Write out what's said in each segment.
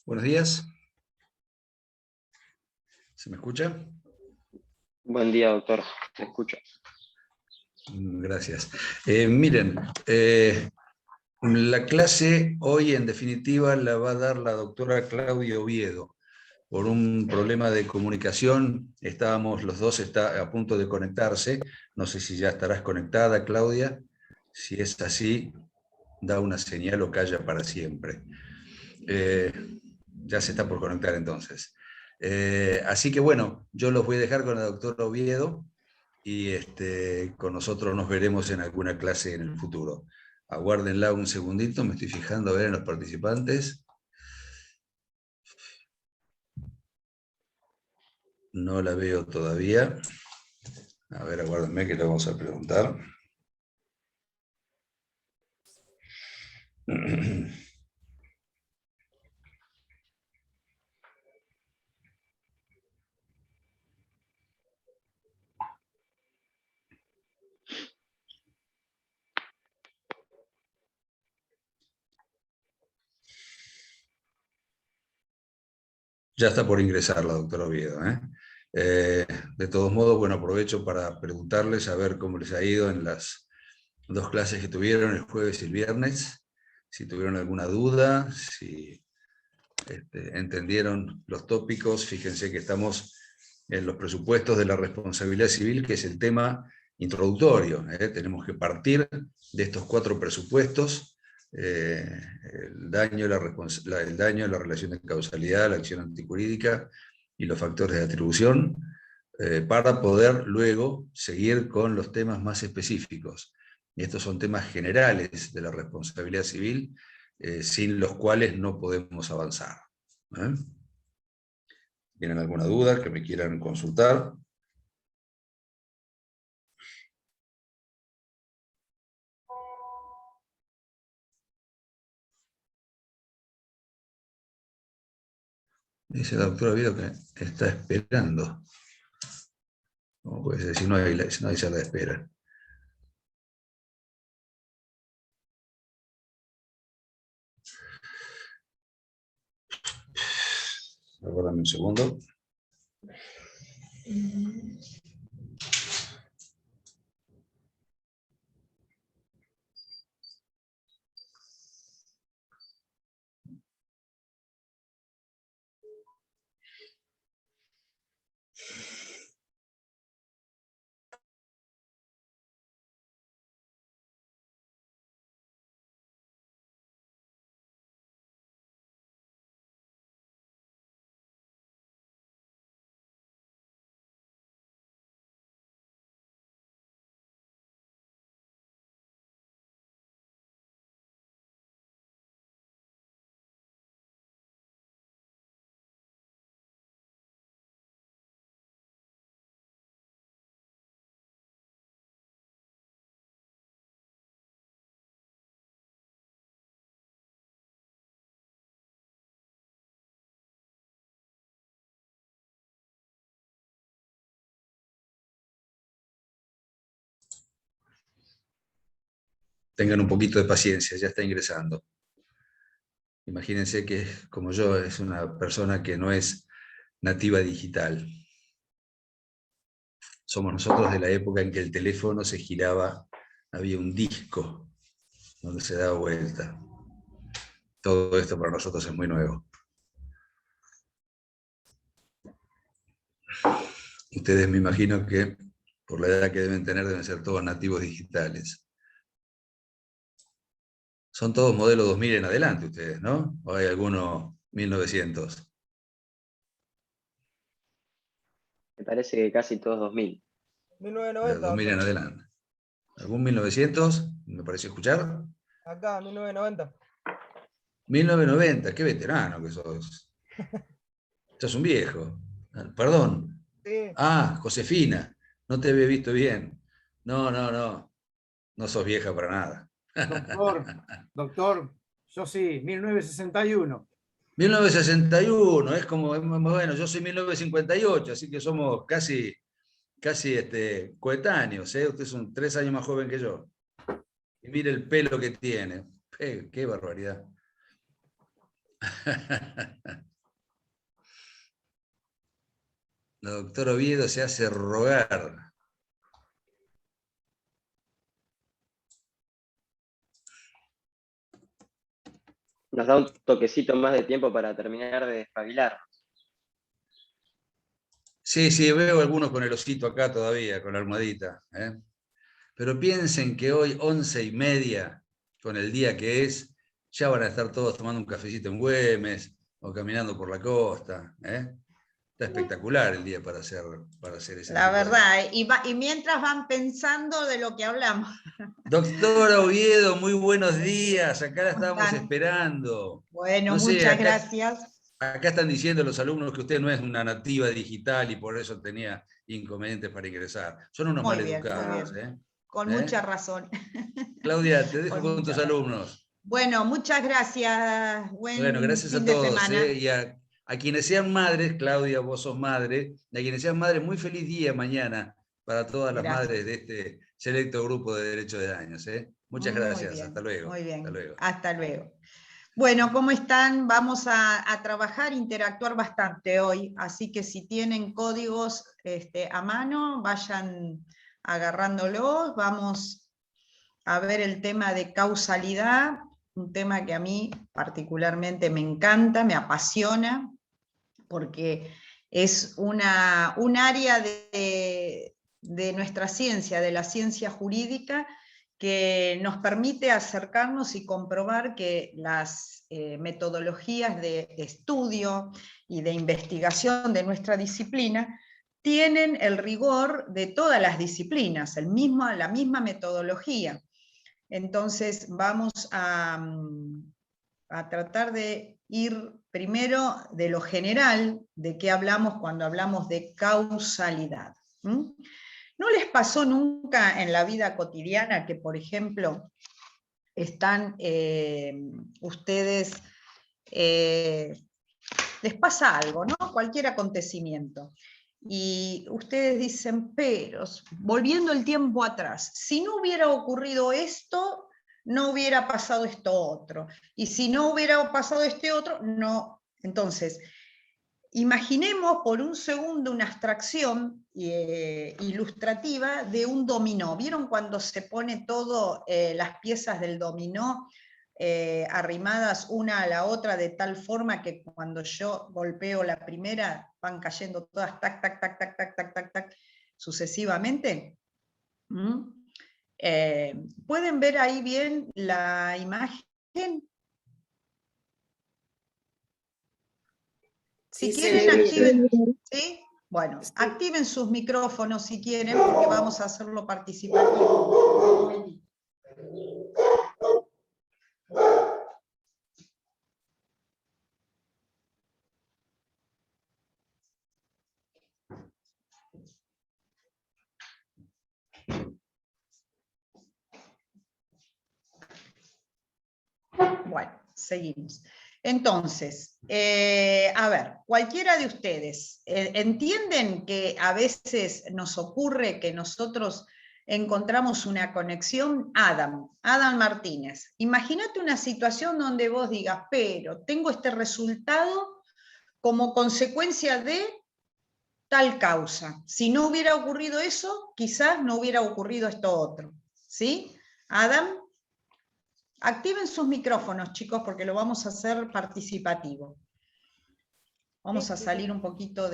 Buenos días. ¿Se me escucha? Buen día, doctor. Te escucho. Gracias. Miren, la clase hoy en definitiva la va a dar la doctora Claudia Oviedo. Por un problema de comunicación, estábamos los dos a punto de conectarse. No sé si ya estarás conectada, Claudia. Si es así, da una señal o calla para siempre. Ya se está por conectar entonces. Así que bueno, yo los voy a dejar con la doctora Oviedo y con nosotros nos veremos en alguna clase en el futuro. Aguárdenla un segundito, me estoy fijando a ver en los participantes. No la veo todavía. A ver, aguárdenme que le vamos a preguntar. Ya está por ingresar la doctora Oviedo. De todos modos, bueno, aprovecho para preguntarles a ver cómo les ha ido en las dos clases que tuvieron el jueves y el viernes, si tuvieron alguna duda, si entendieron los tópicos. Fíjense que estamos en los presupuestos de la responsabilidad civil, que es el tema introductorio. Tenemos que partir de estos 4 presupuestos: el daño, la relación de causalidad, la acción antijurídica y los factores de atribución, para poder luego seguir con los temas más específicos. Y estos son temas generales de la responsabilidad civil, sin los cuales no podemos avanzar. ¿Tienen alguna duda que me quieran consultar? Dice la doctora Vido que está esperando. ¿Cómo puede ser si no hay sala de espera? Aguárdame un segundo. Tengan un poquito de paciencia, ya está ingresando. Imagínense que, como yo, es una persona que no es nativa digital. Somos nosotros de la época en que el teléfono se giraba, había un disco donde se daba vuelta. Todo esto para nosotros es muy nuevo. Ustedes, me imagino que por la edad que deben tener, deben ser todos nativos digitales. Son todos modelo 2000 en adelante ustedes, ¿no? ¿O hay alguno 1900? Me parece que casi todos 2000. 1990, 2000 en doctor. adelante. ¿Algún 1900? ¿Me pareció escuchar? Acá, 1990. 1990, qué veterano que sos. Sos un viejo. Perdón. Sí, Ah, Josefina, no te había visto bien. No, no, no. No sos vieja para nada. Doctor, yo sí, 1961. 1961, es como, bueno, yo soy 1958, así que somos casi coetáneos, ¿eh? Ustedes son 3 años más joven que yo. Y mire el pelo que tiene. Qué barbaridad. La doctora Oviedo se hace rogar. Nos da un toquecito más de tiempo para terminar de despabilar. Sí, sí, veo algunos con el osito acá todavía, con la almohadita. Pero piensen que hoy, 11:30, con el día que es, ya van a estar todos tomando un cafecito en Güemes o caminando por la costa. Está espectacular el día para hacer ese La tipo de... verdad, y mientras van pensando de lo que hablamos. Doctora Oviedo, muy buenos días. Acá la ¿Cómo estábamos están? esperando. Bueno, No sé, muchas gracias. acá están diciendo los alumnos que usted no es una nativa digital y por eso tenía inconvenientes para ingresar. Son unos Muy bien, muy maleducados. bien. Con ¿Eh? mucha razón. Claudia, te dejo Con con mucha tus razón. alumnos. Bueno, muchas gracias. Bueno, Buen gracias a fin de todos. semana. Y a quienes sean madres, Claudia, vos sos madre, y a quienes sean madres, muy feliz día mañana para todas las Gracias. madres de este selecto grupo de derechos de daños. Muchas Muy gracias. bien, Hasta luego. muy bien. Hasta luego. Hasta luego. Bueno, ¿cómo están? Vamos a trabajar, interactuar bastante hoy, así que si tienen códigos a mano, vayan agarrándolos. Vamos a ver el tema de causalidad, un tema que a mí particularmente me encanta, me apasiona, porque es un área de nuestra ciencia, de la ciencia jurídica, que nos permite acercarnos y comprobar que las metodologías de estudio y de investigación de nuestra disciplina tienen el rigor de todas las disciplinas, la misma metodología. Entonces vamos a tratar de ir primero de lo general, de qué hablamos cuando hablamos de causalidad. ¿No les pasó nunca en la vida cotidiana que, por ejemplo, están ustedes, les pasa algo, ¿no? Cualquier acontecimiento, y ustedes dicen, pero volviendo el tiempo atrás, si no hubiera ocurrido esto, no hubiera pasado esto otro, y si no hubiera pasado este otro, no. Entonces, imaginemos por un segundo una abstracción ilustrativa de un dominó. ¿Vieron cuando se pone todo las piezas del dominó arrimadas una a la otra de tal forma que cuando yo golpeo la primera van cayendo todas tac, tac, tac, tac, tac, tac, tac, tac, sucesivamente? ¿Pueden ver ahí bien la imagen? Si quieren, activen, ¿sí? Bueno, activen sus micrófonos si quieren, porque vamos a hacerlo participativo. Bueno, seguimos. Entonces, a ver, cualquiera de ustedes, ¿entienden que a veces nos ocurre que nosotros encontramos una conexión? Adam Martínez, imagínate una situación donde vos digas, pero tengo este resultado como consecuencia de tal causa. Si no hubiera ocurrido eso, quizás no hubiera ocurrido esto otro. ¿Sí? Adam, activen sus micrófonos, chicos, porque lo vamos a hacer participativo. Vamos a salir un poquito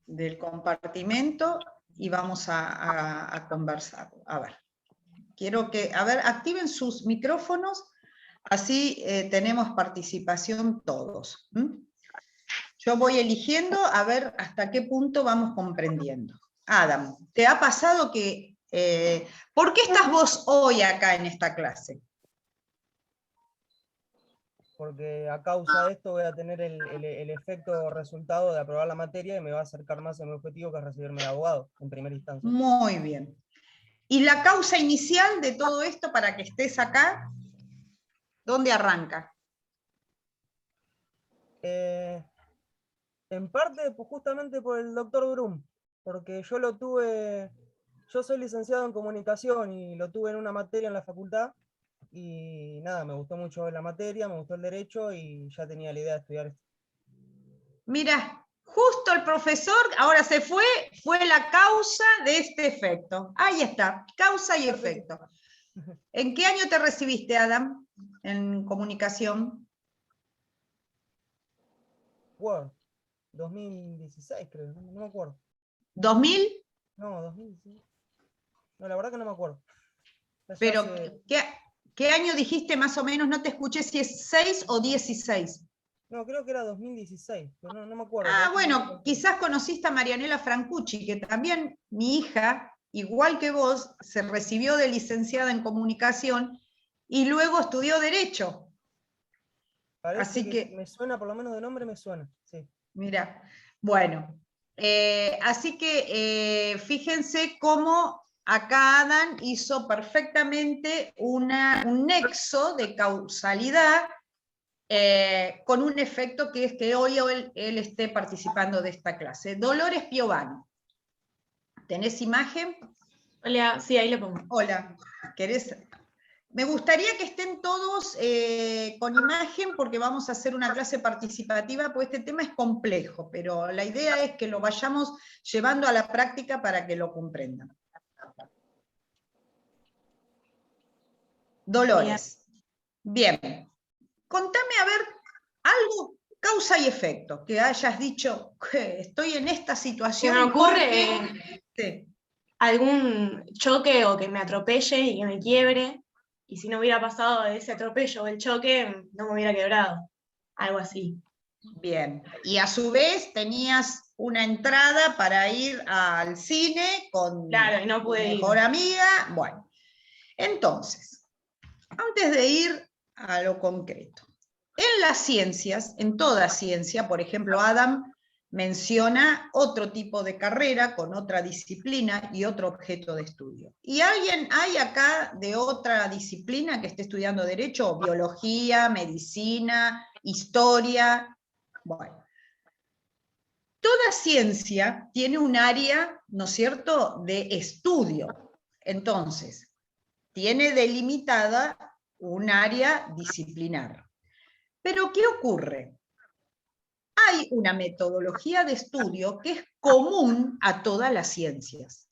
del compartimento y vamos a conversar. A ver, quiero que, a ver, activen sus micrófonos, así tenemos participación todos. Yo voy eligiendo a ver hasta qué punto vamos comprendiendo. Adam, ¿te ha pasado que... ¿por qué estás vos hoy acá en esta clase? Porque a causa de esto voy a tener el efecto resultado de aprobar la materia y me va a acercar más a mi objetivo, que es recibirme de abogado en primera instancia. Muy bien. ¿Y la causa inicial de todo esto para que estés acá? ¿Dónde arranca? En parte, pues, justamente por el doctor Brum, porque yo soy licenciado en comunicación y lo tuve en una materia en la facultad, y nada, me gustó mucho la materia, me gustó el derecho y ya tenía la idea de estudiar esto. Mira, justo el profesor, ahora fue la causa de este efecto. Ahí está, causa y efecto. ¿En qué año te recibiste, Adam, en comunicación? Word, 2016 creo, no me acuerdo. ¿2000? No, 2016. No, la verdad que no me acuerdo. Ya Pero, hace- ¿qué año dijiste más o menos? No te escuché si es 6 o 16. No, creo que era 2016, pero no me acuerdo. Ah, por eso no me bueno, acuerdo. quizás conociste a Marianela Francucci, que también mi hija, igual que vos, se recibió de licenciada en comunicación y luego estudió Derecho. Parece Así que que, me suena, por lo menos de nombre me suena, sí. mira, bueno, así que fíjense cómo acá Adam hizo perfectamente un nexo de causalidad con un efecto que es que hoy él esté participando de esta clase. Dolores Piovani. ¿Tenés imagen? Hola, sí, ahí le pongo. Hola, ¿querés? Me gustaría que estén todos con imagen porque vamos a hacer una clase participativa, porque este tema es complejo, pero la idea es que lo vayamos llevando a la práctica para que lo comprendan. Dolores. Bien. Contame, a ver, algo, causa y efecto, que hayas dicho, que estoy en esta situación. Se me ocurre porque... Sí. algún choque o que me atropelle y que me quiebre, y si no hubiera pasado ese atropello o el choque, no me hubiera quebrado. Algo así. Bien, y a su vez tenías una entrada para ir al cine con Claro, y no tu pude ir. mejor amiga. Bueno, entonces, antes de ir a lo concreto, en las ciencias, en toda ciencia, por ejemplo, Adam menciona otro tipo de carrera con otra disciplina y otro objeto de estudio. ¿Y alguien hay acá de otra disciplina que esté estudiando derecho? Biología, medicina, historia. Bueno, toda ciencia tiene un área, ¿no es cierto?, de estudio. Entonces, tiene delimitada un área disciplinar. Pero, ¿qué ocurre? Hay una metodología de estudio que es común a todas las ciencias.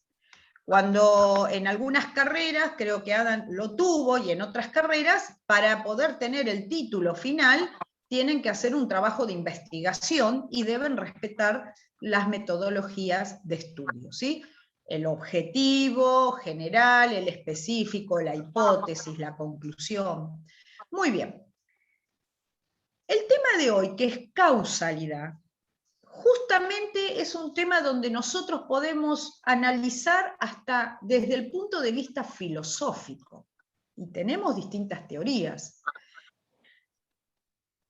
Cuando en algunas carreras, creo que Adam lo tuvo, y en otras carreras, para poder tener el título final, tienen que hacer un trabajo de investigación y deben respetar las metodologías de estudio, ¿sí? El objetivo general, el específico, la hipótesis, la conclusión. Muy bien. El tema de hoy, que es causalidad, justamente es un tema donde nosotros podemos analizar hasta desde el punto de vista filosófico, y tenemos distintas teorías.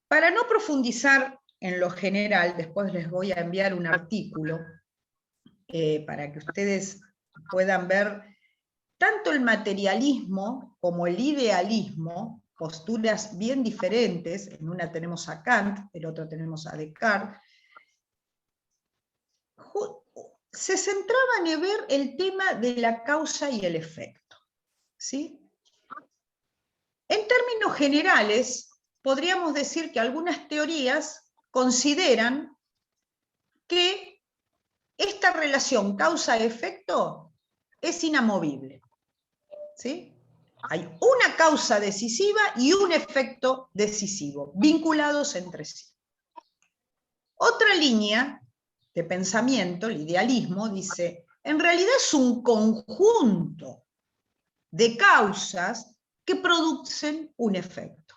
Para no profundizar en lo general, después les voy a enviar un artículo para que ustedes puedan ver tanto el materialismo como el idealismo, posturas bien diferentes. En una tenemos a Kant, en otra tenemos a Descartes. Se centraban en ver el tema de la causa y el efecto, ¿sí? En términos generales, podríamos decir que algunas teorías consideran que esta relación causa-efecto es inamovible, ¿sí? Hay una causa decisiva y un efecto decisivo, vinculados entre sí. Otra línea de pensamiento, el idealismo, dice, en realidad es un conjunto de causas que producen un efecto.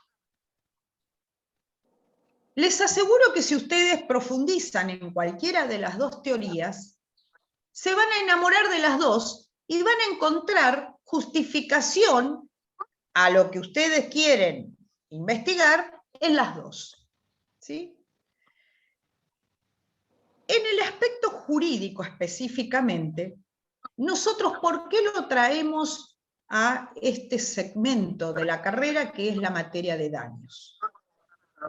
Les aseguro que si ustedes profundizan en cualquiera de las dos teorías, se van a enamorar de las dos y van a encontrar justificación a lo que ustedes quieren investigar en las dos, ¿sí? En el aspecto jurídico específicamente, nosotros, ¿por qué lo traemos a este segmento de la carrera que es la materia de daños?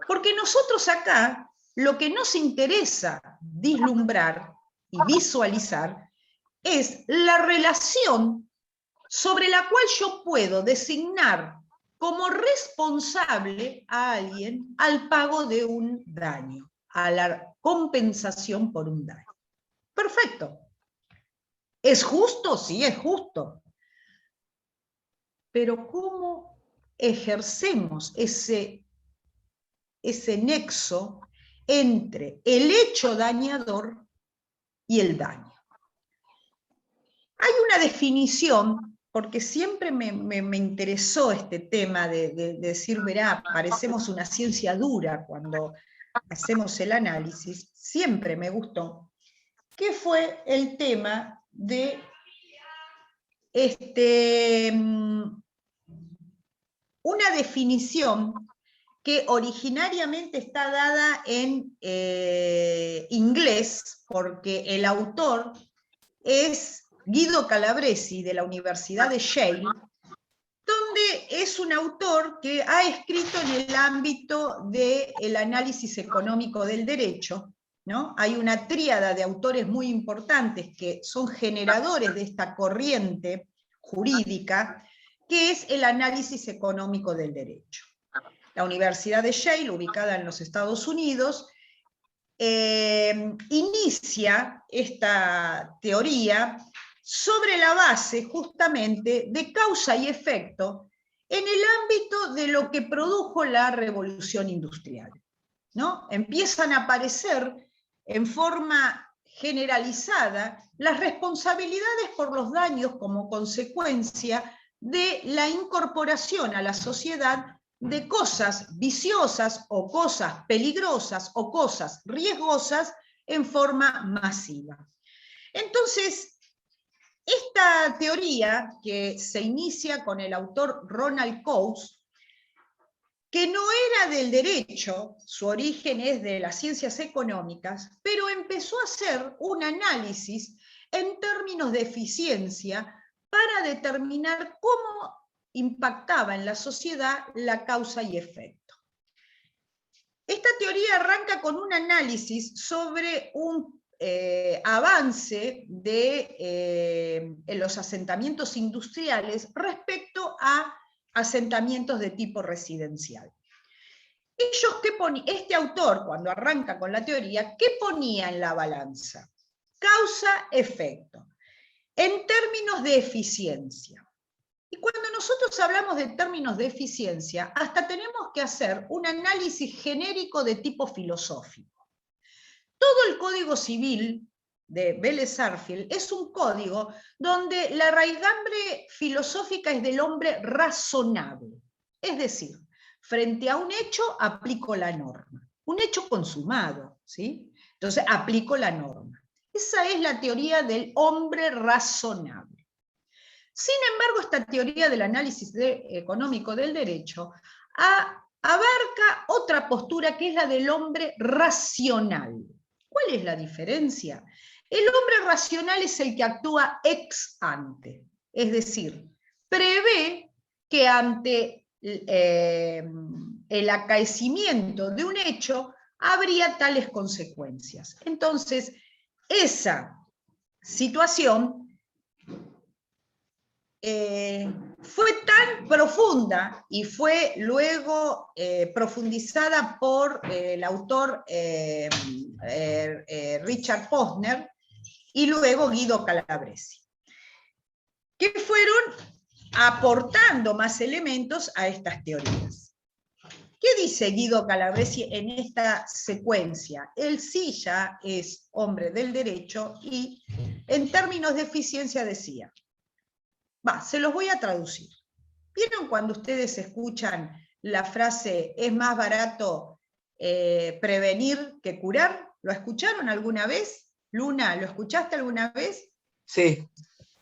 Porque nosotros acá lo que nos interesa vislumbrar y visualizar es la relación sobre la cual yo puedo designar como responsable a alguien al pago de un daño, a la compensación por un daño. Perfecto. ¿Es justo? Sí, es justo. Pero ¿cómo ejercemos ese nexo entre el hecho dañador y el daño? Hay una definición, porque siempre me interesó este tema de decir, verá, parecemos una ciencia dura cuando hacemos el análisis, siempre me gustó, que fue el tema de una definición que originariamente está dada en inglés, porque el autor es Guido Calabresi, de la Universidad de Yale, donde es un autor que ha escrito en el ámbito del análisis económico del derecho, ¿no? Hay una tríada de autores muy importantes que son generadores de esta corriente jurídica, que es el análisis económico del derecho. La Universidad de Yale, ubicada en los Estados Unidos, inicia esta teoría sobre la base justamente de causa y efecto en el ámbito de lo que produjo la revolución industrial, ¿no? Empiezan a aparecer en forma generalizada las responsabilidades por los daños como consecuencia de la incorporación a la sociedad de cosas viciosas o cosas peligrosas o cosas riesgosas en forma masiva. Entonces, esta teoría, que se inicia con el autor Ronald Coase, que no era del derecho, su origen es de las ciencias económicas, pero empezó a hacer un análisis en términos de eficiencia para determinar cómo impactaba en la sociedad la causa y efecto. Esta teoría arranca con un análisis sobre un avance en los asentamientos industriales respecto a asentamientos de tipo residencial. Este autor, cuando arranca con la teoría, ¿qué ponía en la balanza? Causa-efecto, en términos de eficiencia. Y cuando nosotros hablamos de términos de eficiencia, hasta tenemos que hacer un análisis genérico de tipo filosófico. Todo el Código Civil de Vélez Sarsfield es un código donde la raigambre filosófica es del hombre razonable. Es decir, frente a un hecho aplico la norma. Un hecho consumado, ¿sí? Entonces aplico la norma. Esa es la teoría del hombre razonable. Sin embargo, esta teoría del análisis económico del derecho abarca otra postura que es la del hombre racional. ¿Cuál es la diferencia? El hombre racional es el que actúa ex ante, es decir, prevé que ante el acaecimiento de un hecho habría tales consecuencias. Entonces, esa situación fue tan profunda y fue luego profundizada por el autor Richard Posner y luego Guido Calabresi, que fueron aportando más elementos a estas teorías. ¿Qué dice Guido Calabresi en esta secuencia? Él sí ya es hombre del derecho y en términos de eficiencia decía, se los voy a traducir. ¿Vieron cuando ustedes escuchan la frase es más barato prevenir que curar? ¿Lo escucharon alguna vez? Luna, ¿lo escuchaste alguna vez? Sí.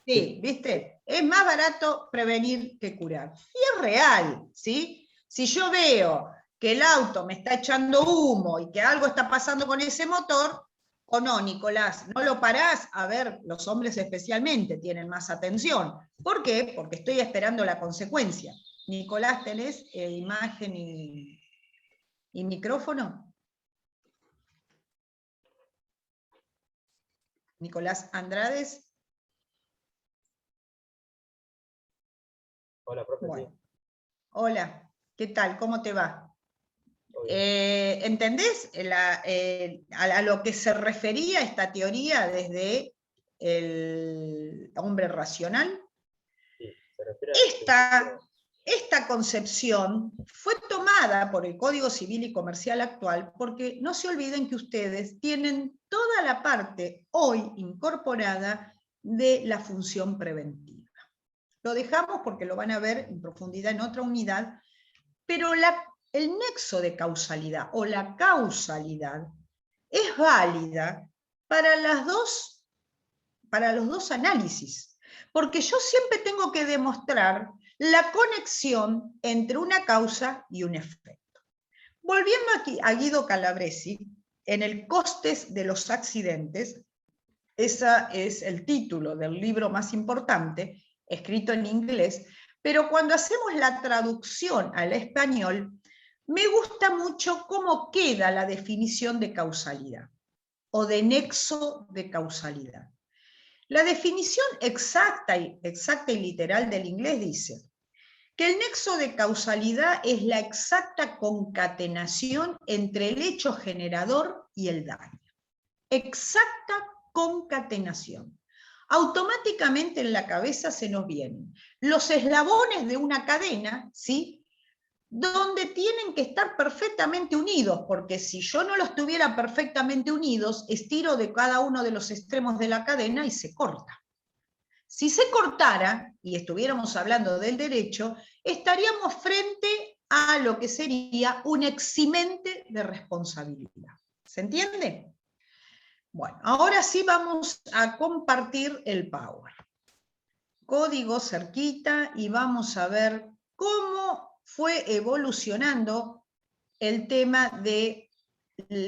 Sí, ¿viste? Es más barato prevenir que curar. Y es real, ¿sí? Si yo veo que el auto me está echando humo y que algo está pasando con ese motor, o no, Nicolás, no lo parás, a ver, los hombres especialmente tienen más atención. ¿Por qué? Porque estoy esperando la consecuencia. Nicolás, ¿tenés imagen y micrófono? Nicolás Andrades. Hola, profe. Bueno. Hola, ¿qué tal? ¿Cómo te va? ¿Entendés a lo que se refería esta teoría desde el hombre racional? Esta concepción fue tomada por el Código Civil y Comercial actual porque no se olviden que ustedes tienen toda la parte hoy incorporada de la función preventiva. Lo dejamos porque lo van a ver en profundidad en otra unidad, pero el nexo de causalidad o la causalidad es válida para los dos análisis, porque yo siempre tengo que demostrar la conexión entre una causa y un efecto. Volviendo aquí a Guido Calabresi, en el Costes de los accidentes, ese es el título del libro más importante, escrito en inglés, pero cuando hacemos la traducción al español, me gusta mucho cómo queda la definición de causalidad, o de nexo de causalidad. La definición exacta y literal del inglés dice que el nexo de causalidad es la exacta concatenación entre el hecho generador y el daño. Exacta concatenación. Automáticamente en la cabeza se nos vienen los eslabones de una cadena, ¿sí?, donde tienen que estar perfectamente unidos, porque si yo no los tuviera perfectamente unidos, estiro de cada uno de los extremos de la cadena y se corta. Si se cortara, y estuviéramos hablando del derecho, estaríamos frente a lo que sería un eximente de responsabilidad. ¿Se entiende? Bueno, ahora sí vamos a compartir el Power. Código cerquita y vamos a ver cómo fue evolucionando el tema del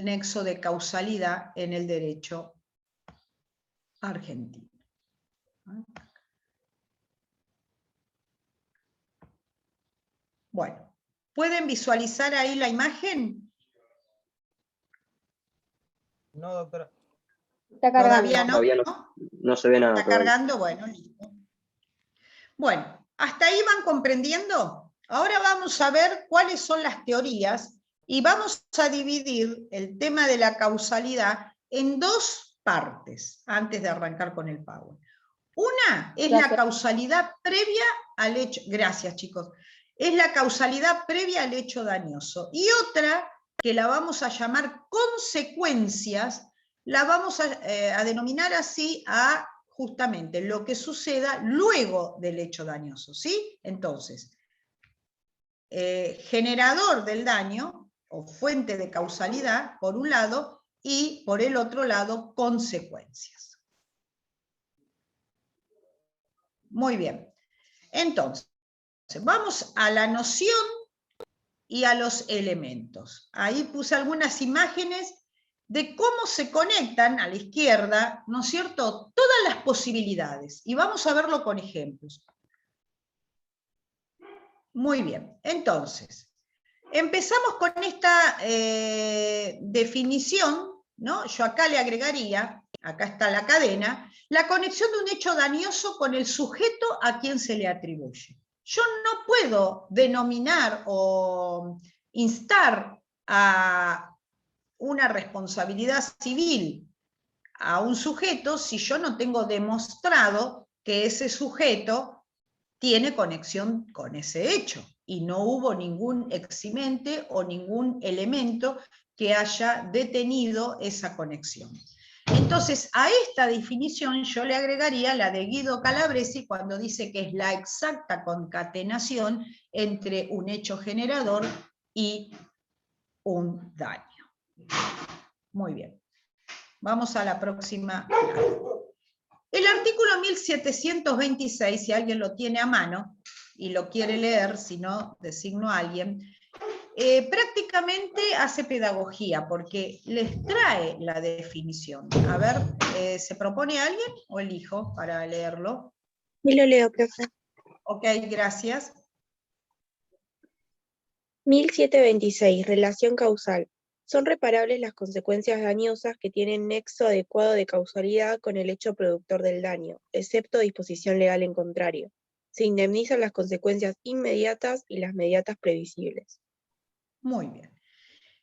nexo de causalidad en el derecho argentino. Bueno, ¿pueden visualizar ahí la imagen? No, doctora. Está cargando. Todavía no. Todavía no se ve nada. ¿Está cargando? Bueno, listo. Bueno, ¿hasta ahí van comprendiendo? Ahora vamos a ver cuáles son las teorías y vamos a dividir el tema de la causalidad en dos partes antes de arrancar con el Power. Una es la causalidad previa al hecho, gracias chicos, es la causalidad previa al hecho dañoso. Y otra, que la vamos a llamar consecuencias, la vamos a denominar así a justamente lo que suceda luego del hecho dañoso, ¿sí? Entonces, generador del daño, o fuente de causalidad, por un lado, y por el otro lado, consecuencias. Muy bien. Entonces, vamos a la noción y a los elementos. Ahí puse algunas imágenes de cómo se conectan a la izquierda, ¿no es cierto?, todas las posibilidades. Y vamos a verlo con ejemplos. Muy bien. Entonces, empezamos con esta definición, ¿no? Yo acá le agregaría, acá está la cadena, la conexión de un hecho dañoso con el sujeto a quien se le atribuye. Yo no puedo denominar o instar a una responsabilidad civil a un sujeto si yo no tengo demostrado que ese sujeto tiene conexión con ese hecho y no hubo ningún eximente o ningún elemento que haya detenido esa conexión. Entonces, a esta definición yo le agregaría la de Guido Calabresi cuando dice que es la exacta concatenación entre un hecho generador y un daño. Muy bien. Vamos a la próxima. El artículo 1726, si alguien lo tiene a mano y lo quiere leer, si no, designo a alguien, prácticamente hace pedagogía, porque les trae la definición. A ver, ¿se propone alguien o elijo para leerlo? Y lo leo, profe. Ok, gracias. 1726. Relación causal. Son reparables las consecuencias dañosas que tienen nexo adecuado de causalidad con el hecho productor del daño, excepto disposición legal en contrario. Se indemnizan las consecuencias inmediatas y las mediatas previsibles. Muy bien.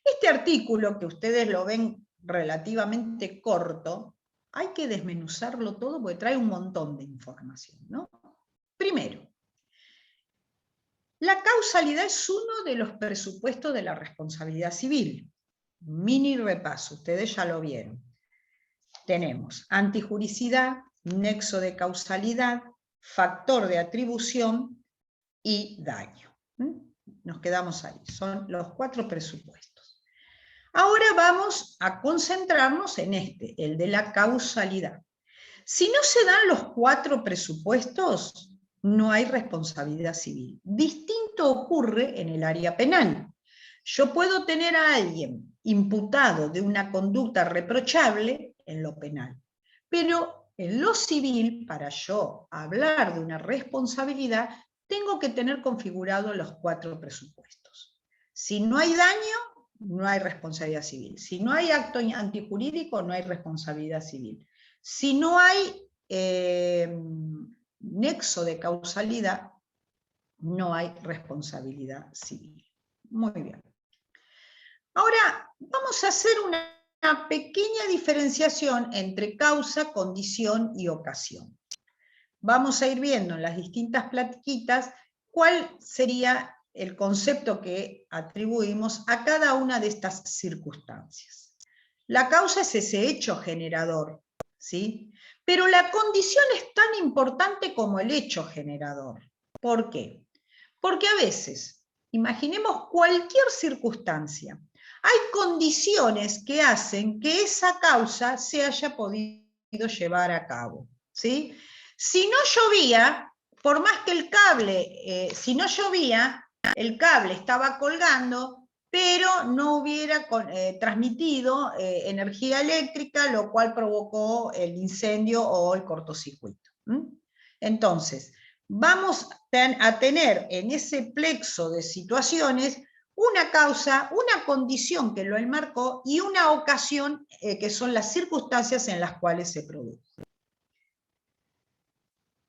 Este artículo, que ustedes lo ven relativamente corto, hay que desmenuzarlo todo porque trae un montón de información, ¿no? Primero, la causalidad es uno de los presupuestos de la responsabilidad civil. Mini repaso, ustedes ya lo vieron. Tenemos antijuricidad, nexo de causalidad, factor de atribución y daño. Nos quedamos ahí, son los 4 presupuestos. Ahora vamos a concentrarnos en este, el de la causalidad. Si no se dan los 4 presupuestos, no hay responsabilidad civil. Distinto ocurre en el área penal. Yo puedo tener a alguien imputado de una conducta reprochable en lo penal, pero en lo civil, para yo hablar de una responsabilidad, tengo que tener configurados los 4 presupuestos. Si no hay daño, no hay responsabilidad civil. Si no hay acto antijurídico, no hay responsabilidad civil. Si no hay nexo de causalidad, no hay responsabilidad civil. Muy bien. Ahora vamos a hacer una pequeña diferenciación entre causa, condición y ocasión. Vamos a ir viendo en las distintas platiquitas cuál sería el concepto que atribuimos a cada una de estas circunstancias. La causa es ese hecho generador, ¿sí? Pero la condición es tan importante como el hecho generador. ¿Por qué? Porque a veces, imaginemos cualquier circunstancia, hay condiciones que hacen que esa causa se haya podido llevar a cabo, ¿sí? Si no llovía, por más que el cable, si no llovía, el cable estaba colgando, pero no hubiera transmitido energía eléctrica, lo cual provocó el incendio o el cortocircuito. Entonces, vamos a tener en ese plexo de situaciones una causa, una condición que lo enmarcó y una ocasión que son las circunstancias en las cuales se produjo.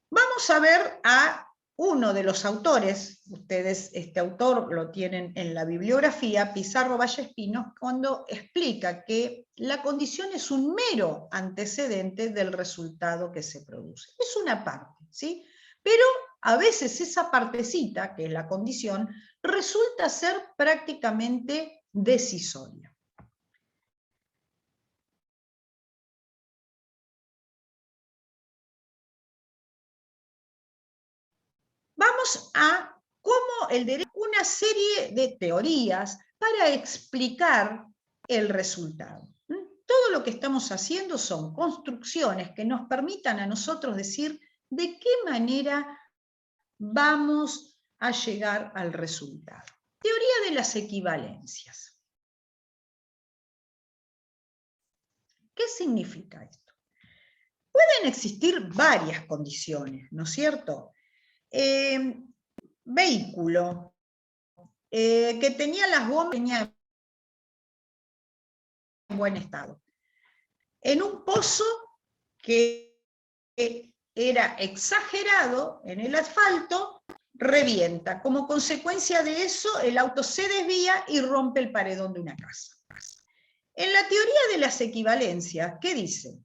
Vamos a ver a uno de los autores, ustedes este autor lo tienen en la bibliografía, Pizarro Vallespino, cuando explica que la condición es un mero antecedente del resultado que se produce. Es una parte, ¿sí? Pero a veces esa partecita, que es la condición, resulta ser prácticamente decisoria. Vamos a cómo el derecho, una serie de teorías para explicar el resultado. Todo lo que estamos haciendo son construcciones que nos permitan a nosotros decir de qué manera vamos a llegar al resultado. Teoría de las equivalencias. ¿Qué significa esto? Pueden existir varias condiciones, ¿no es cierto? Vehículo que tenía las gomas en buen estado. En un pozo que era exagerado en el asfalto, revienta. Como consecuencia de eso, el auto se desvía y rompe el paredón de una casa. En la teoría de las equivalencias, ¿qué dice?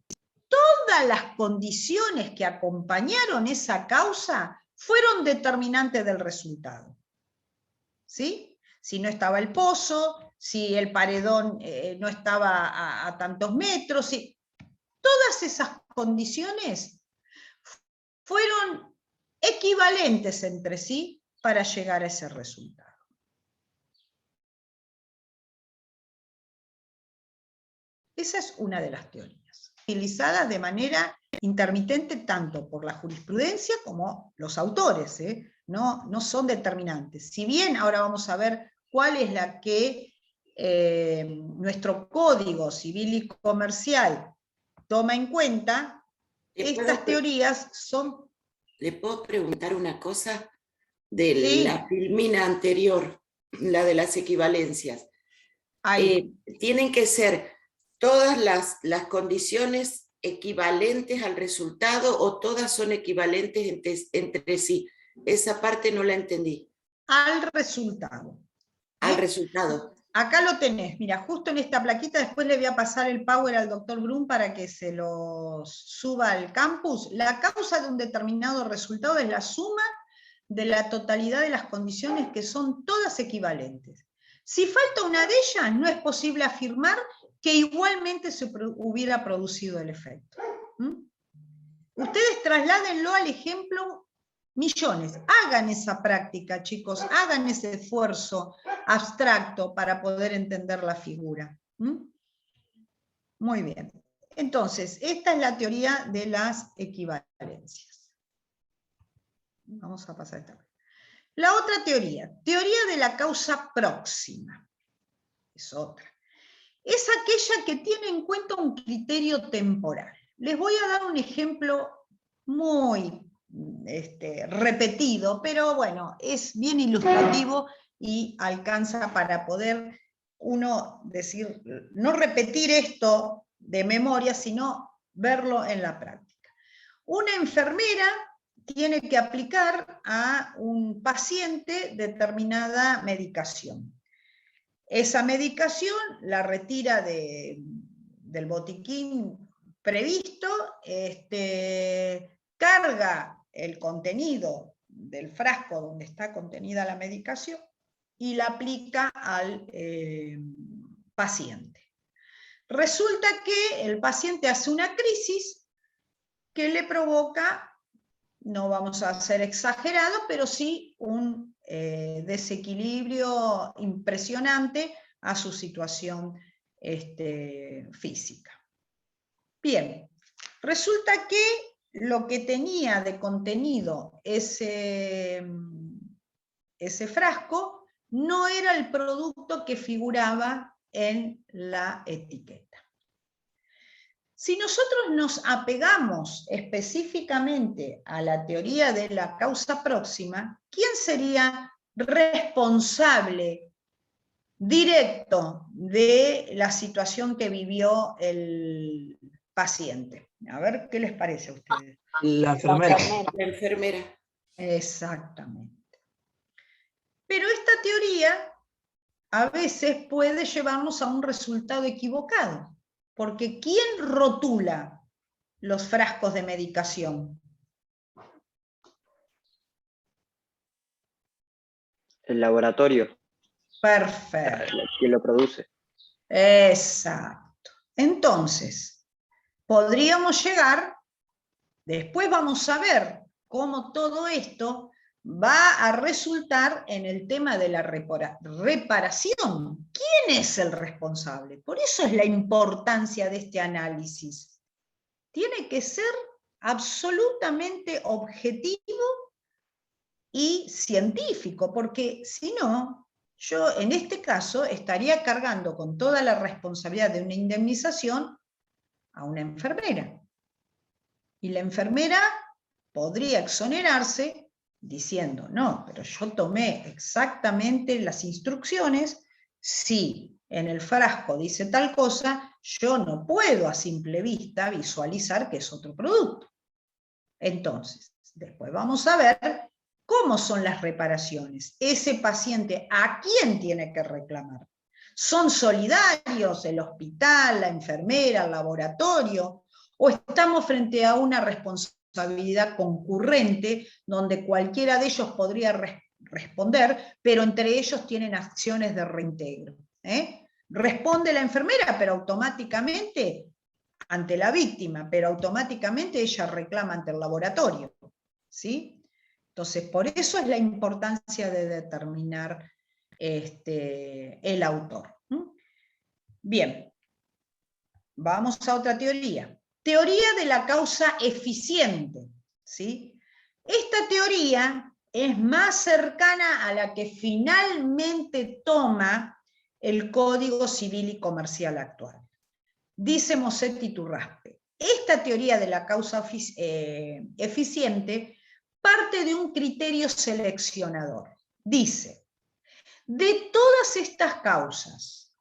Todas las condiciones que acompañaron esa causa fueron determinantes del resultado. ¿Sí? Si no estaba el pozo, si el paredón no estaba a tantos metros, si... todas esas condiciones fueron equivalentes entre sí para llegar a ese resultado. Esa es una de las teorías, utilizada de manera intermitente tanto por la jurisprudencia como los autores, no son determinantes. Si bien ahora vamos a ver cuál es la que nuestro Código Civil y Comercial toma en cuenta, estas teorías son... ¿Le puedo preguntar una cosa de la filmina anterior, la de las equivalencias? ¿Tienen que ser todas las condiciones equivalentes al resultado o todas son equivalentes entre sí? Esa parte no la entendí. Al resultado. Al resultado. Acá lo tenés, mira, justo en esta plaquita, después le voy a pasar el power al doctor Brum para que se lo suba al campus. La causa de un determinado resultado es la suma de la totalidad de las condiciones que son todas equivalentes. Si falta una de ellas, no es posible afirmar que igualmente se hubiera producido el efecto. Ustedes trasládenlo al ejemplo millones. Hagan esa práctica, chicos, hagan ese esfuerzo abstracto para poder entender la figura. Muy bien. Entonces, esta es la teoría de las equivalencias. Vamos a pasar esta. La otra teoría de la causa próxima. Es otra. Es aquella que tiene en cuenta un criterio temporal. Les voy a dar un ejemplo muy repetido, pero bueno, es bien ilustrativo y alcanza para poder uno decir, no repetir esto de memoria, sino verlo en la práctica. Una enfermera tiene que aplicar a un paciente determinada medicación. Esa medicación la retira del botiquín previsto, carga el contenido del frasco donde está contenida la medicación y la aplica al paciente. Resulta que el paciente hace una crisis que le provoca, no vamos a ser exagerados, pero sí un desequilibrio impresionante a su situación física. Bien, resulta que lo que tenía de contenido ese frasco no era el producto que figuraba en la etiqueta. Si nosotros nos apegamos específicamente a la teoría de la causa próxima, ¿quién sería responsable directo de la situación que vivió el paciente? A ver, ¿qué les parece a ustedes? La enfermera. La enfermera. Exactamente. Pero esta teoría a veces puede llevarnos a un resultado equivocado, porque ¿quién rotula los frascos de medicación? El laboratorio. Perfecto. ¿Quién lo produce? Exacto. Entonces, podríamos llegar, después vamos a ver cómo todo esto va a resultar en el tema de la reparación. ¿Quién es el responsable? Por eso es la importancia de este análisis. Tiene que ser absolutamente objetivo y científico, porque si no, yo en este caso estaría cargando con toda la responsabilidad de una indemnización a una enfermera. Y la enfermera podría exonerarse diciendo, no, pero yo tomé exactamente las instrucciones, si en el frasco dice tal cosa, yo no puedo a simple vista visualizar que es otro producto. Entonces, después vamos a ver cómo son las reparaciones. Ese paciente, ¿a quién tiene que reclamar? ¿Son solidarios el hospital, la enfermera, el laboratorio? ¿O estamos frente a una responsabilidad concurrente donde cualquiera de ellos podría responder, pero entre ellos tienen acciones de reintegro? Responde la enfermera, pero automáticamente ante la víctima, pero automáticamente ella reclama ante el laboratorio. ¿Sí? Entonces, por eso es la importancia de determinar el autor. Bien, vamos a otra teoría. Teoría de la causa eficiente. ¿Sí? Esta teoría es más cercana a la que finalmente toma el Código Civil y Comercial actual. Dice Mossetti Turraspe, esta teoría de la causa eficiente parte de un criterio seleccionador. Dice, de todas estas causas,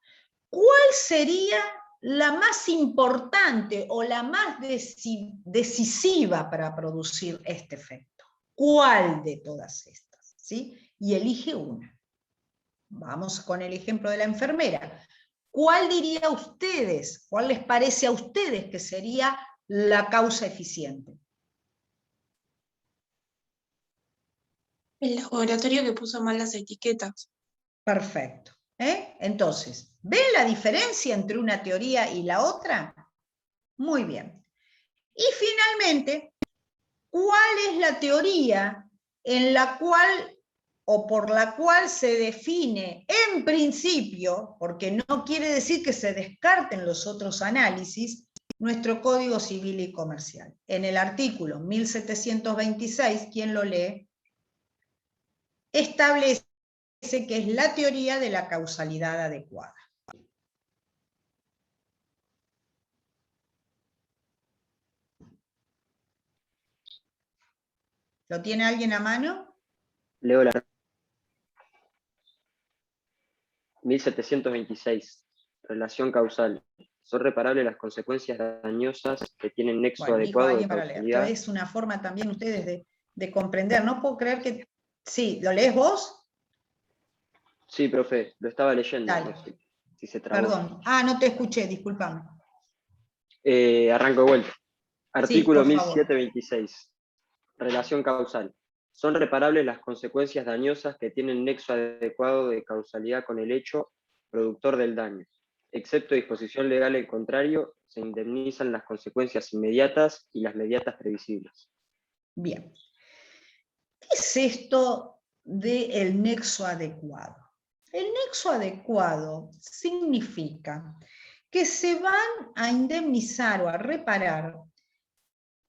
¿cuál sería la más importante o la más decisiva para producir este efecto? cuál de todas estas, ¿sí? Y elige una. Vamos con el ejemplo de la enfermera. ¿Cuál diría a ustedes, cuál les parece a ustedes que sería la causa eficiente? El laboratorio que puso mal las etiquetas. Perfecto. Entonces, ¿ven la diferencia entre una teoría y la otra? Muy bien. Y finalmente, ¿cuál es la teoría en la cual o por la cual se define en principio, porque no quiere decir que se descarten los otros análisis, nuestro Código Civil y Comercial? En el artículo 1726, ¿quién lo lee? Establece que es la teoría de la causalidad adecuada. ¿Lo tiene alguien a mano? Leo la 1726. Relación causal. Son reparables las consecuencias dañosas que tienen nexo Bueno, dijo adecuado de alguien para leer. Esto causalidad. es una forma también ustedes de comprender. No puedo creer que... Sí, ¿lo lees vos? Sí, profe, lo estaba leyendo. Dale. No sé si se trabó. Perdón. Ah, no te escuché, discúlpame. Arranco de vuelta. Artículo por favor. 1726. Relación causal. Son reparables las consecuencias dañosas que tienen nexo adecuado de causalidad con el hecho productor del daño. Excepto disposición legal en contrario, se indemnizan las consecuencias inmediatas y las mediatas previsibles. Bien. ¿Qué es esto del nexo adecuado? El nexo adecuado significa que se van a indemnizar o a reparar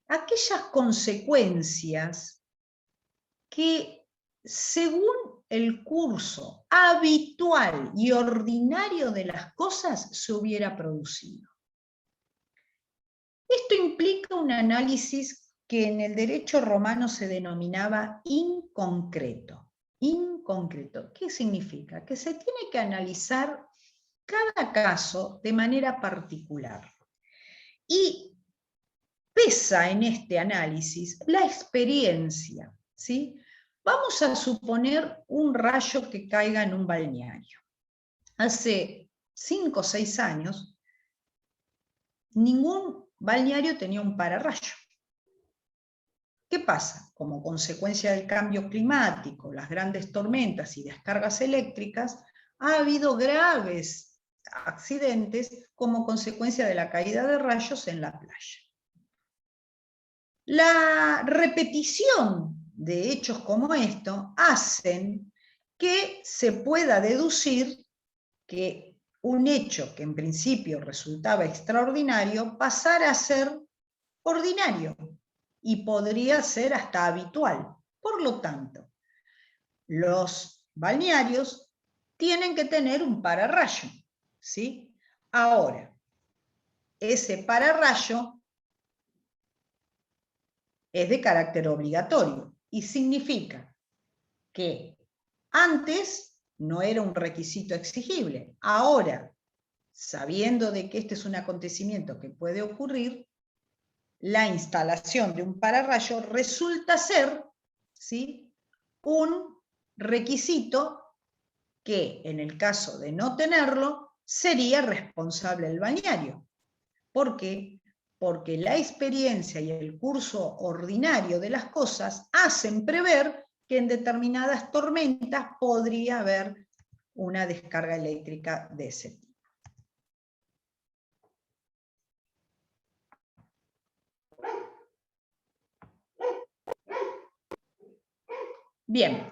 aquellas consecuencias que, según el curso habitual y ordinario de las cosas, se hubiera producido. Esto implica un análisis que en el derecho romano se denominaba inconcreto. Inconcreto. ¿Qué significa? Que se tiene que analizar cada caso de manera particular. Y pesa en este análisis la experiencia, ¿sí? Vamos a suponer un rayo que caiga en un balneario. Hace 5 o 6 años, ningún balneario tenía un pararrayo. ¿Qué pasa? Como consecuencia del cambio climático, las grandes tormentas y descargas eléctricas, ha habido graves accidentes como consecuencia de la caída de rayos en la playa. La repetición de hechos como esto hacen que se pueda deducir que un hecho que en principio resultaba extraordinario pasara a ser ordinario y podría ser hasta habitual. Por lo tanto, los balnearios tienen que tener un pararrayo, ¿sí? Ahora, ese pararrayo es de carácter obligatorio y significa que antes no era un requisito exigible. Ahora, sabiendo de que este es un acontecimiento que puede ocurrir, la instalación de un pararrayo resulta ser, ¿sí?, un requisito que, en el caso de no tenerlo, sería responsable el balneario. ¿Por qué? Porque la experiencia y el curso ordinario de las cosas hacen prever que en determinadas tormentas podría haber una descarga eléctrica de ese tipo. Bien,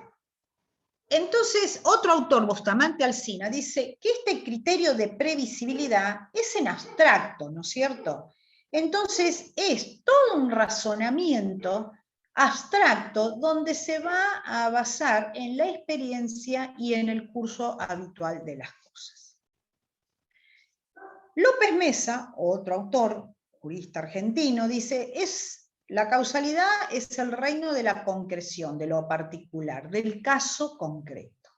entonces otro autor, Bustamante Alsina, dice que este criterio de previsibilidad es en abstracto, ¿no es cierto? Entonces es todo un razonamiento abstracto donde se va a basar en la experiencia y en el curso habitual de las cosas. López Mesa, otro autor, jurista argentino, dice, la causalidad es el reino de la concreción, de lo particular, del caso concreto.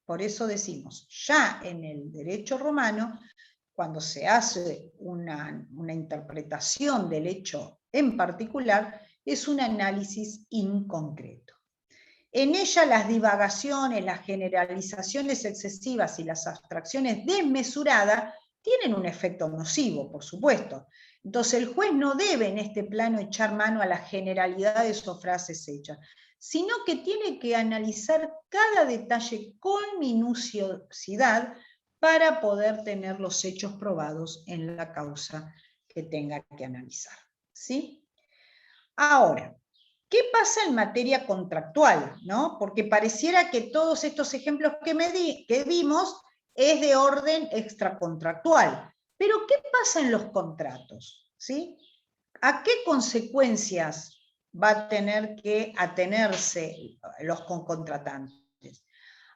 Por eso decimos, ya en el derecho romano, cuando se hace una interpretación del hecho en particular, es un análisis inconcreto. En ella las divagaciones, las generalizaciones excesivas y las abstracciones desmesuradas tienen un efecto nocivo, por supuesto. Entonces el juez no debe en este plano echar mano a las generalidades o frases hechas, sino que tiene que analizar cada detalle con minuciosidad para poder tener los hechos probados en la causa que tenga que analizar. ¿Sí? Ahora, ¿qué pasa en materia contractual? ¿No? Porque pareciera que todos estos ejemplos que vimos es de orden extracontractual. Pero ¿qué pasa en los contratos? ¿Sí? ¿A qué consecuencias va a tener que atenerse los contratantes?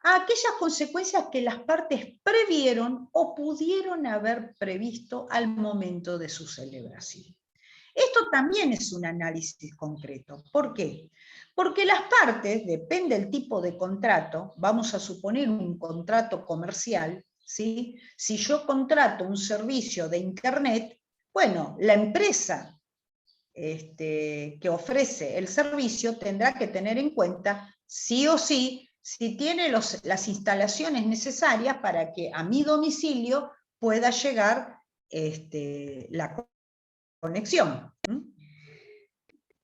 A aquellas consecuencias que las partes previeron o pudieron haber previsto al momento de su celebración. Esto también es un análisis concreto. ¿Por qué? Porque las partes, depende del tipo de contrato, vamos a suponer un contrato comercial, ¿sí? Si yo contrato un servicio de Internet, bueno, la empresa que ofrece el servicio tendrá que tener en cuenta, sí o sí, si tiene las instalaciones necesarias para que a mi domicilio pueda llegar la conexión.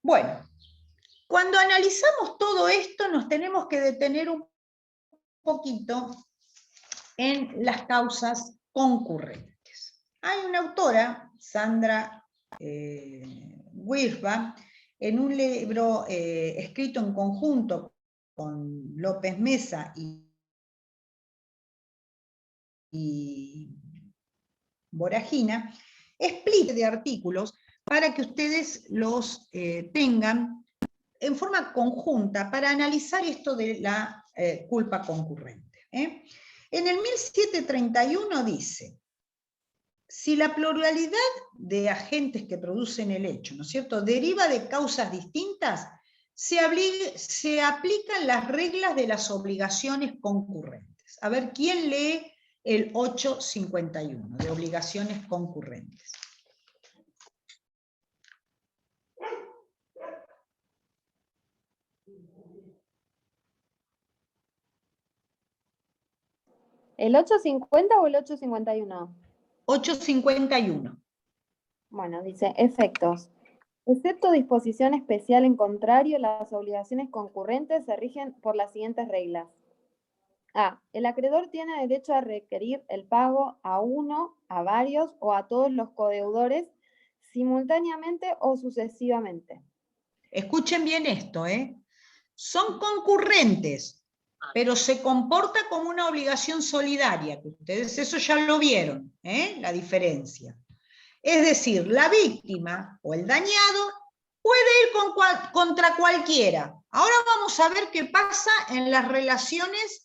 Bueno, cuando analizamos todo esto nos tenemos que detener un poquito en las causas concurrentes. Hay una autora, Sandra Wirtbach, en un libro escrito en conjunto con López Mesa y Voragina, explica de artículos para que ustedes los tengan en forma conjunta para analizar esto de la culpa concurrente. En el 1731 dice: si la pluralidad de agentes que producen el hecho, ¿no es cierto?, deriva de causas distintas, se aplican las reglas de las obligaciones concurrentes. A ver, ¿quién lee el 851 de obligaciones concurrentes? ¿El 850 o el 851? 851. Bueno, dice, efectos. Excepto disposición especial en contrario, las obligaciones concurrentes se rigen por las siguientes reglas. A. El acreedor tiene derecho a requerir el pago a uno, a varios o a todos los codeudores simultáneamente o sucesivamente. Escuchen bien esto, son concurrentes, pero se comporta como una obligación solidaria, que ustedes eso ya lo vieron, la diferencia. Es decir, la víctima o el dañado puede ir contra cualquiera. Ahora vamos a ver qué pasa en las relaciones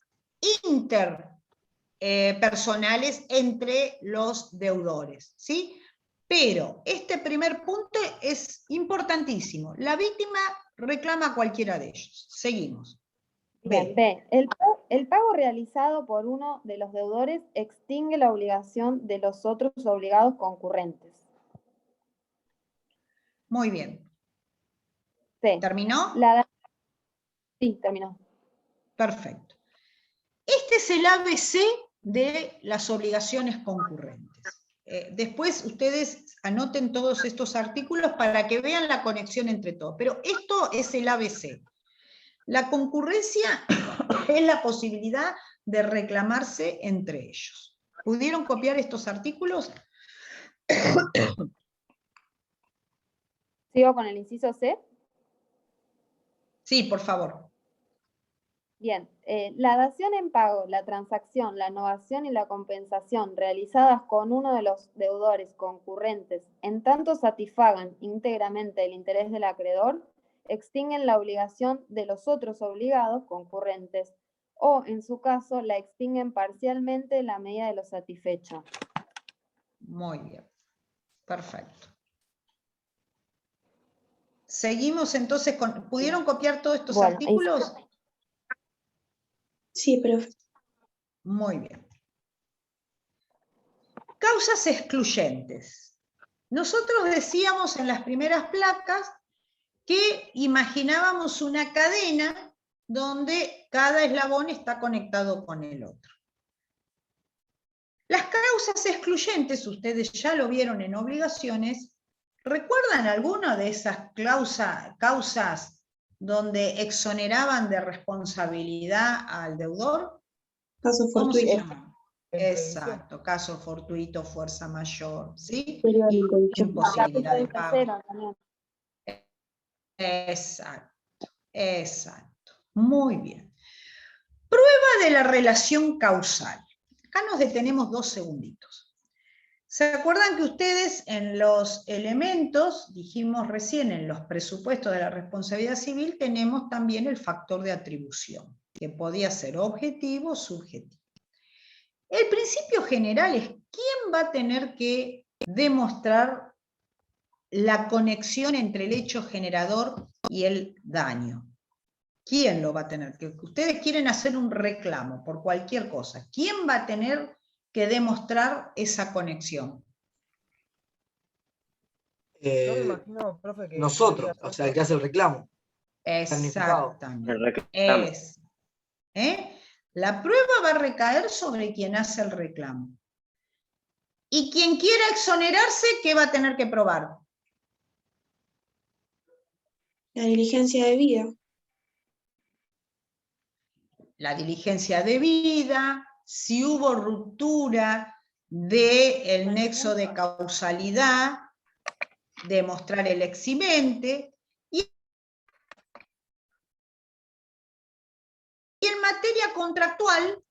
interpersonales entre los deudores, ¿sí? Pero este primer punto es importantísimo. La víctima reclama a cualquiera de ellos. Seguimos. Bien, B. El pago realizado por uno de los deudores extingue la obligación de los otros obligados concurrentes. Muy bien. C. ¿Terminó? Sí, terminó. Perfecto. Este es el ABC de las obligaciones concurrentes. Después ustedes anoten todos estos artículos para que vean la conexión entre todos. Pero esto es el ABC. La concurrencia es la posibilidad de reclamarse entre ellos. ¿Pudieron copiar estos artículos? ¿Sigo con el inciso C? Sí, por favor. Bien, la dación en pago, la transacción, la novación y la compensación realizadas con uno de los deudores concurrentes, en tanto satisfagan íntegramente el interés del acreedor, extinguen la obligación de los otros obligados concurrentes, o, en su caso, la extinguen parcialmente en la medida de lo satisfecho. Muy bien. Perfecto. Seguimos entonces con... ¿Pudieron copiar todos estos artículos? Sí, profe. Muy bien. Causas excluyentes. Nosotros decíamos en las primeras placas que imaginábamos una cadena donde cada eslabón está conectado con el otro. Las causas excluyentes, ustedes ya lo vieron en obligaciones. ¿Recuerdan alguna de esas causas donde exoneraban de responsabilidad al deudor? Caso ¿Cómo se fortuito. llama? Exacto, caso fortuito, fuerza mayor, ¿sí? Periódico, Imposibilidad de pago. Tercero también. Exacto, exacto. Muy bien. Prueba de la relación causal. Acá nos detenemos 2 segunditos. ¿Se acuerdan que ustedes en los elementos, dijimos recién, en los presupuestos de la responsabilidad civil, tenemos también el factor de atribución, que podía ser objetivo o subjetivo? El principio general es quién va a tener que demostrar la conexión entre el hecho generador y el daño. ¿Quién lo va a tener? Que ustedes quieren hacer un reclamo por cualquier cosa. ¿Quién va a tener que demostrar esa conexión? Yo me imagino, profe, que Nosotros, podría o ser sea, el que hace el reclamo. Exactamente. La prueba va a recaer sobre quien hace el reclamo. Y quien quiera exonerarse, ¿qué va a tener que probar? La diligencia debida. La diligencia debida, si hubo ruptura del nexo de causalidad, demostrar el eximente, y en materia contractual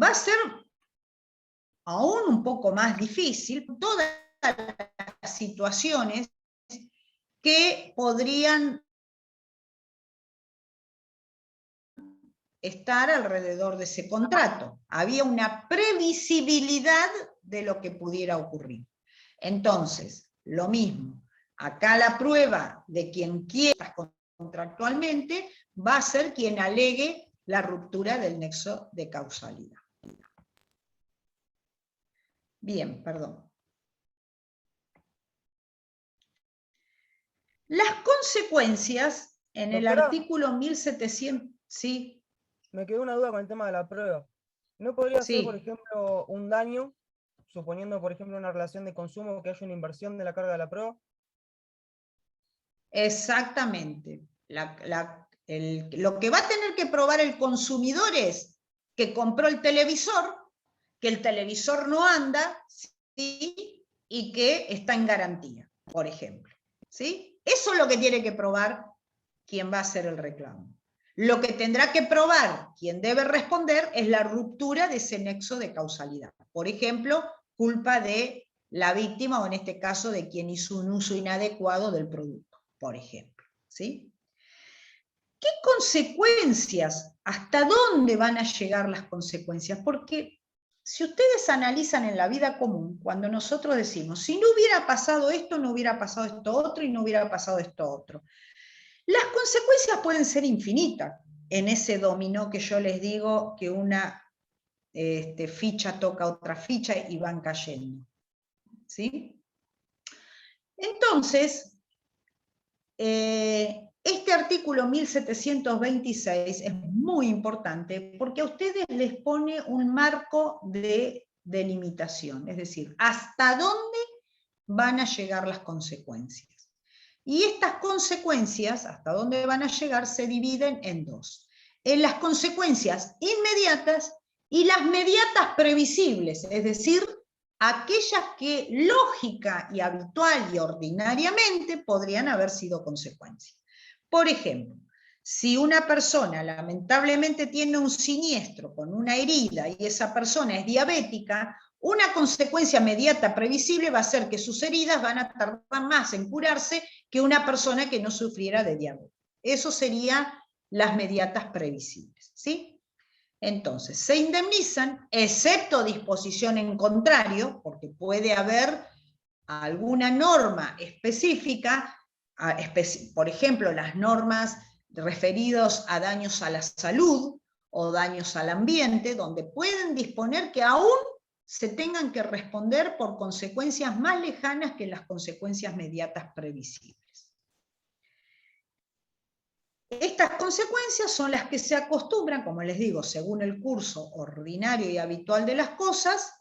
va a ser aún un poco más difícil, todas las situaciones que podrían estar alrededor de ese contrato. Había una previsibilidad de lo que pudiera ocurrir. Entonces, lo mismo, acá la prueba de quien quiera contractualmente va a ser quien alegue la ruptura del nexo de causalidad. Bien, perdón. Las consecuencias en el artículo 1700, ¿sí? Me quedó una duda con el tema de la prueba. ¿No podría ser, por Sí. ejemplo, un daño, suponiendo, por ejemplo, una relación de consumo que haya una inversión de la carga de la prueba? Exactamente. Lo que va a tener que probar el consumidor es que compró el televisor, que el televisor no anda, ¿sí? Y que está en garantía, por ejemplo, ¿sí? Eso es lo que tiene que probar quien va a hacer el reclamo. Lo que tendrá que probar quien debe responder es la ruptura de ese nexo de causalidad. Por ejemplo, culpa de la víctima, o en este caso de quien hizo un uso inadecuado del producto, por ejemplo, ¿sí? ¿Qué consecuencias? ¿Hasta dónde van a llegar las consecuencias? Porque si ustedes analizan en la vida común, cuando nosotros decimos, si no hubiera pasado esto, no hubiera pasado esto otro, y no hubiera pasado esto otro, las consecuencias pueden ser infinitas en ese dominó que yo les digo que una ficha toca otra ficha y van cayendo, ¿sí? Entonces, este artículo 1726 es muy importante porque a ustedes les pone un marco de delimitación, es decir, hasta dónde van a llegar las consecuencias. Y estas consecuencias, hasta dónde van a llegar, se dividen en 2. En las consecuencias inmediatas y las mediatas previsibles, es decir, aquellas que lógica y habitual y ordinariamente podrían haber sido consecuencias. Por ejemplo, si una persona lamentablemente tiene un siniestro con una herida y esa persona es diabética, una consecuencia inmediata previsible va a ser que sus heridas van a tardar más en curarse que una persona que no sufriera de diabetes. Eso serían las mediatas previsibles, ¿sí? Entonces, se indemnizan, excepto disposición en contrario, porque puede haber alguna norma específica, por ejemplo, las normas referidas a daños a la salud o daños al ambiente, donde pueden disponer que aún se tengan que responder por consecuencias más lejanas que las consecuencias mediatas previsibles. Estas consecuencias son las que se acostumbran, como les digo, según el curso ordinario y habitual de las cosas,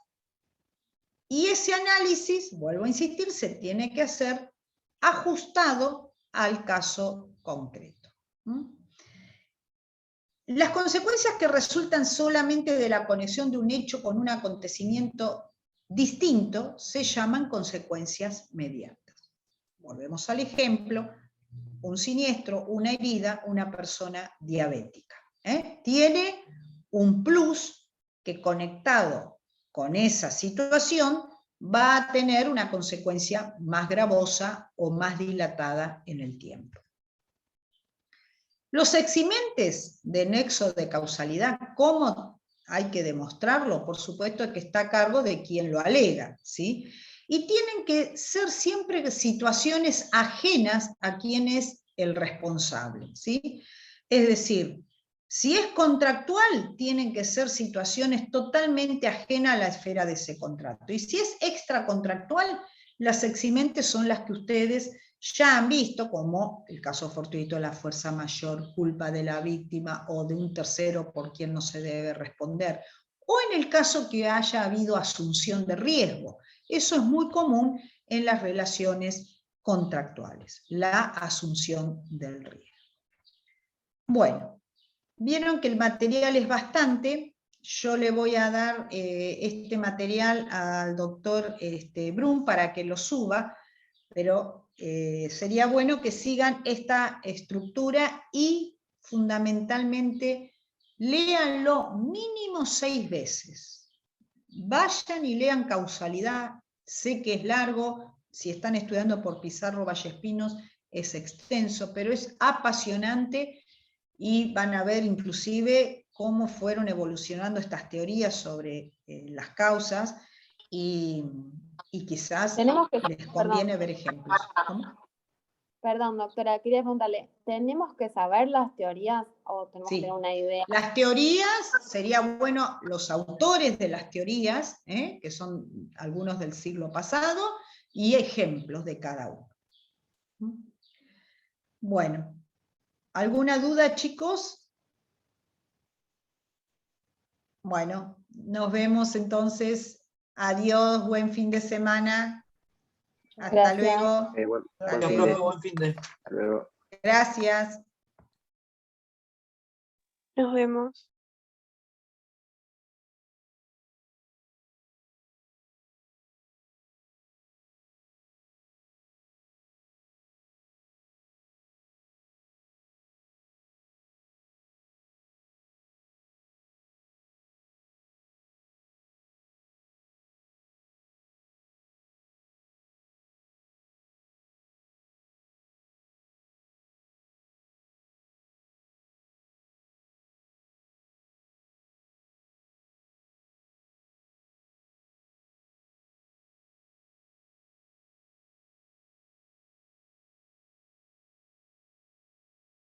y ese análisis, vuelvo a insistir, se tiene que hacer ajustado al caso concreto. Las consecuencias que resultan solamente de la conexión de un hecho con un acontecimiento distinto se llaman consecuencias mediatas. Volvemos al ejemplo, un siniestro, una herida, una persona diabética. Tiene un plus que conectado con esa situación va a tener una consecuencia más gravosa o más dilatada en el tiempo. Los eximentes de nexo de causalidad, ¿cómo hay que demostrarlo? Por supuesto que está a cargo de quien lo alega, ¿sí? Y tienen que ser siempre situaciones ajenas a quien es el responsable, ¿sí? Es decir, si es contractual, tienen que ser situaciones totalmente ajenas a la esfera de ese contrato. Y si es extracontractual, las eximentes son las que ustedes ya han visto, como el caso fortuito de la fuerza mayor, culpa de la víctima o de un tercero por quien no se debe responder, o en el caso que haya habido asunción de riesgo. Eso es muy común en las relaciones contractuales, la asunción del riesgo. Bueno, vieron que el material es bastante. Yo le voy a dar este material al doctor Brum para que lo suba, pero sería bueno que sigan esta estructura y fundamentalmente léanlo mínimo 6 veces. Vayan y lean causalidad, sé que es largo, si están estudiando por Pizarro Vallespinos es extenso, pero es apasionante y van a ver inclusive cómo fueron evolucionando estas teorías sobre las causas y quizás les conviene ver ejemplos. ¿Cómo? Perdón, doctora, quería preguntarle, ¿tenemos que saber las teorías o tenemos que tener una idea? Las teorías, sería bueno los autores de las teorías, que son algunos del siglo pasado, y ejemplos de cada uno. Bueno, ¿alguna duda, chicos? Bueno, nos vemos entonces. Adiós, buen fin de semana. Hasta luego. Buen fin de. Hasta luego. Gracias. Nos vemos.